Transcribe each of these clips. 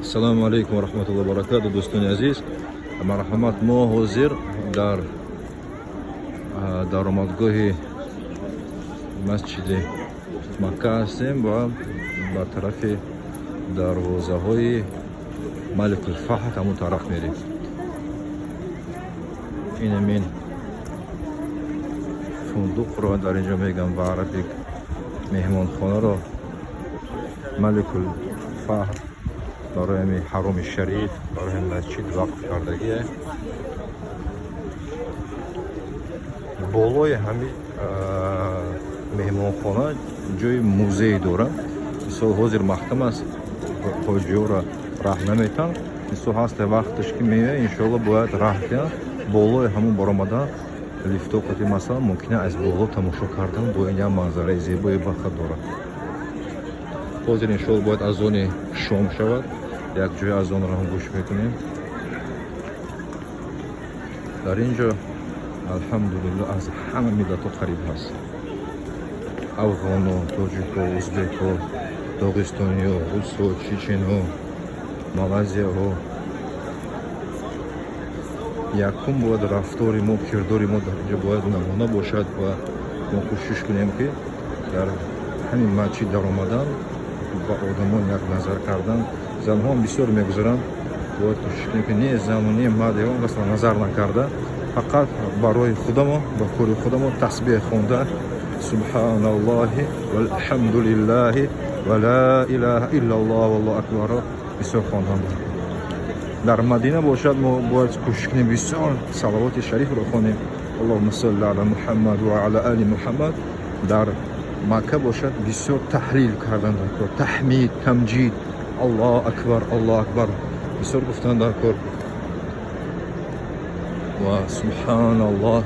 Assalomu alaykum va rahmatullohi va barakatuh. Do'stlar aziz, marhamat, mo hozir dar daromadgohi masjidi Makka hastیم و با طرف دروازه‌های ملک الفهد همون طرف میریم. این همین فندق رو در اینجا میگم و عربی مهمانخانه رو ملک الفهد برای همین حرم شریف برای همین مسجد وقف کردگیه. بالای همین مهمانخانه جای موزه داره. مثلا حاضر محکم است، حاجی‌ها را راه نمیتن. مثلا هست وقتش که میاد انشالله باید راه کنن. بالای همون برآمدن لیفت وقتی مثلا ممکنه از بالا تماشا کردن با این منظره زیبای بخت داره. حاضر انشالله باید از آن شام شود. یک جای از آن را هم گوش میکنیم. در اینجا الحمدلله از همه ملت قریب هست. افغان و تاجیک و ازبک و داغستانی و روس و چچن و مالزیا و یکم باید رفتاری ما کرداری ما در اینجا باید نمونه باشد و ما کوشش کنیم که در همین مسجد در آمدن با آدمان یک نظر کردن. زنها هم بسیار میگذارن، باید کوشش کنیم که نه زن و نه مرد هم مثلا نظر نکرده، فقط برای خودمون با کار خودمون تسبیح خونده سبحان الله والحمد لله ولا اله الا الله والله اکبر بسیار خواندن. در مدینه باشد ما باید کوشش کنیم بسیار صلوات شریف رو خوانیم. اللهم صل علی محمد و علی آل محمد. در مکه باشد بسیار تحلیل کردن در کار، تحمید، تمجید، الله اکبر بسیار گفتن در کار و سبحان الله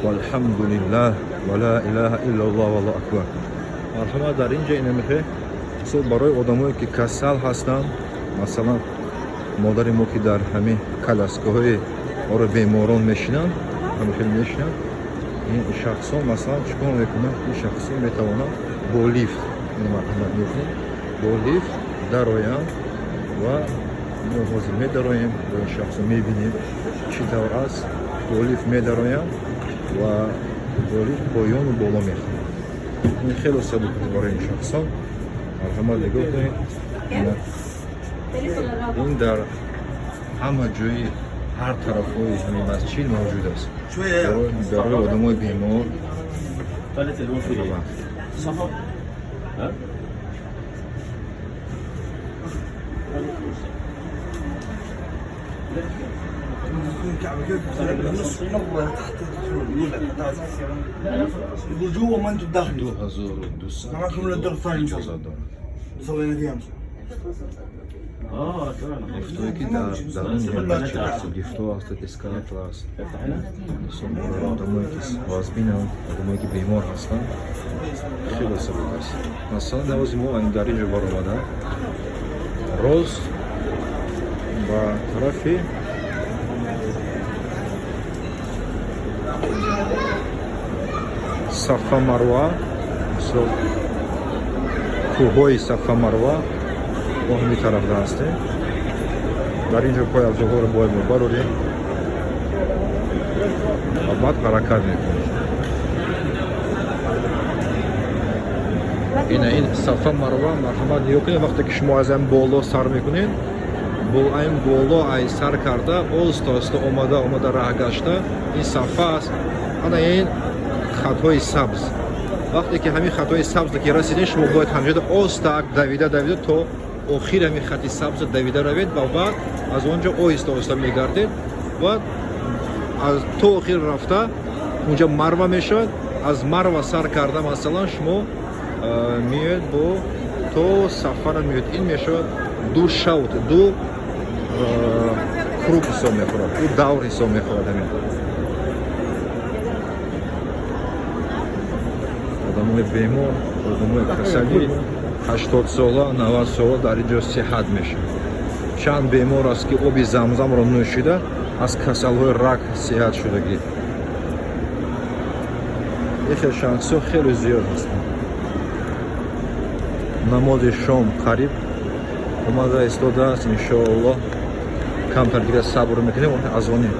والحمد لله ولا اله الا الله والله اکبر. مرحبا. در اینجا این میخه اصلا برای آدمایی که کسل هستن، مثلا مادر ما که در همین کلاسکاهای آره بیماران میشینن، همین میشینن، این شخصا مثلا چیکار میکنن؟ این شخصا میتوانن با لیفت، این مرحمت میکنن با لیفت در آیم و ما حاضر میدرایم با این شخص میبینیم چی طور است. با لیفت میدرایم و با لیفت پایان و بالا میخوام. این خیلی سبک برای این شخصا. مرحمت نگاه کنید. این در همه جایی هر طرف های همین مسجد موجود است. برای آدم های بیمار يقول جوا ما انتم داخلين 2200 معكم الدور الثاني ان شاء الله صلينا فيها ان شاء گفتایی که در درون مسجد است، گفت‌ها است، اسکالاتور است. مثلا آدمایی که وازبین هستند، آدمایی که بیمار هستند، خیلی سبک است. مثلا نوازی ما در اینجا برآمده روز با طرفی صفا مروه، مثلا کوههای صفا مروه و همین طرف هسته. در اینجا پای از ظهر باید ما بروریم و بعد حرکت میکنیم. این صفا مروه مرحمت نگاه کنید. وقتی که شما از این بالا سر میکنید، با این بالا ای سر کرده آست آمده راه گشته این صفا است. این خطهای سبز. وقتی که همین خطهای سبز که رسیدین شما باید همجوری آستک دویده تا آخر همین خط سبز دویده روید و بعد از اونجا آهسته میگردید و از تا آخر رفته اونجا مروه میشد. از مروه سر کرده مثلا شما میاد با تو سفر میاد. این میشد دو شوت، دو کروب حساب میخورد، دو دور حساب میخورد. همین آدمای بیمار، آدمای کسلی 80 ساله 90 ساله در اینجا صحت میشه. چند بیمار است که آب زمزم را نوشیده از کسل‌های رگ صحت شدگی. این شانس‌ها خیلی زیاد هستند. نماز شام قریب اومده ایستاده است انشاءالله کمتر دیگه صبر میکنیم اون اذان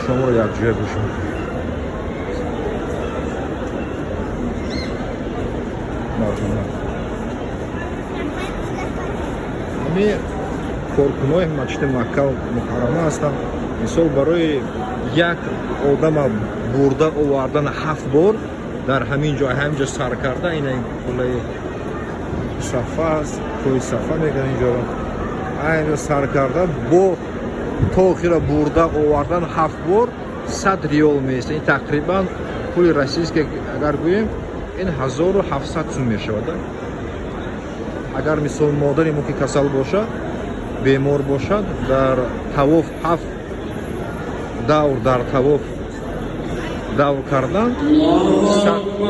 شما رو یک جای گوش میکنیم همین کارکنای مسجد مکه مکرمه هستند مثال برای یک آدم برده آوردن 7 بار در همین جای همینجا سر کرده این کلای صفحه است کوی صفحه میگن اینجا رو اینجا سر کرده با تاخیر برده آوردن 7 بار 100 ریال میست این تقریبا پول روسیه اگر گوییم این 1700 سوم میشود اگر مثال مادری ما که کسل باشد بیمار باشد در طواف 7 دور در طواف دور کردن 100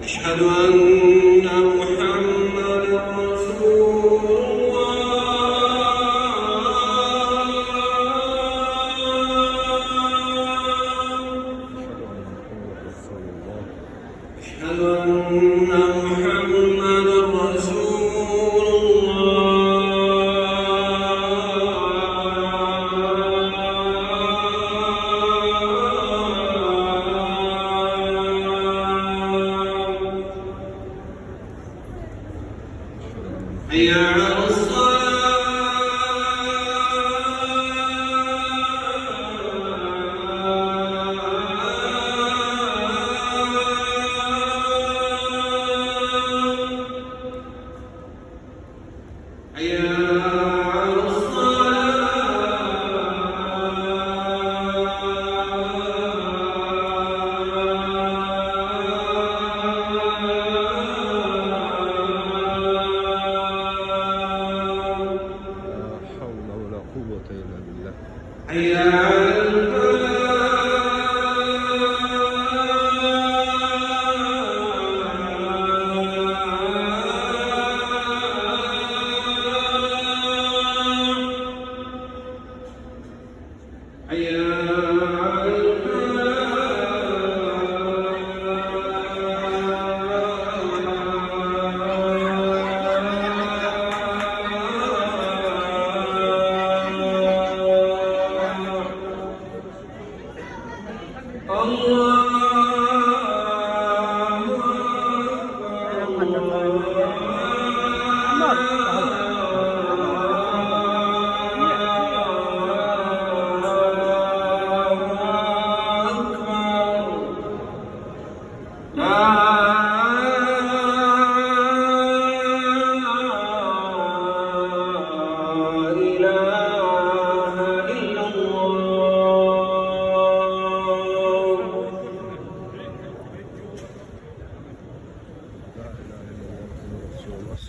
أشهد أن محمد رسول الله أشهد أن محمد رسول حي على الصلاة حي على حي على الفلاح حي على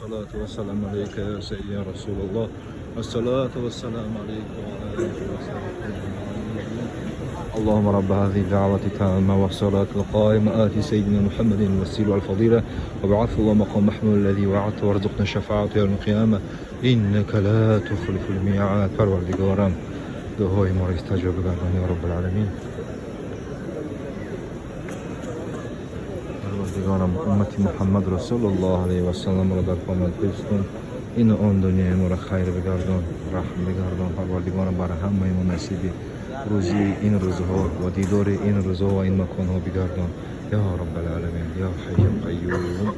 الصلاة والسلام عليك يا سيدي يا رسول الله الصلاة والسلام عليك وعلى آلك وصحبه اللهم رب هذه الدعوة التامة والصلاة القائمة آت سيدنا محمد الوسيلة والفضيلة وابعثه مقام محمود الذي وعدته وارزقنا شفاعته يوم القيامة إنك لا تخلف الميعاد پروردگارم دعای ما را استجاب گردان یا رب العالمین پروردگارم امت محمد رسول الله علیه و سلم را در پامت حفظ کن این آن دنیای ما را خیر بگردان رحم بگردان پروردگارم برای همه ما نصیب روزی این روزها و دیدار این روزها و این مکانها بگردان یا رب العالمین یا حی قیوم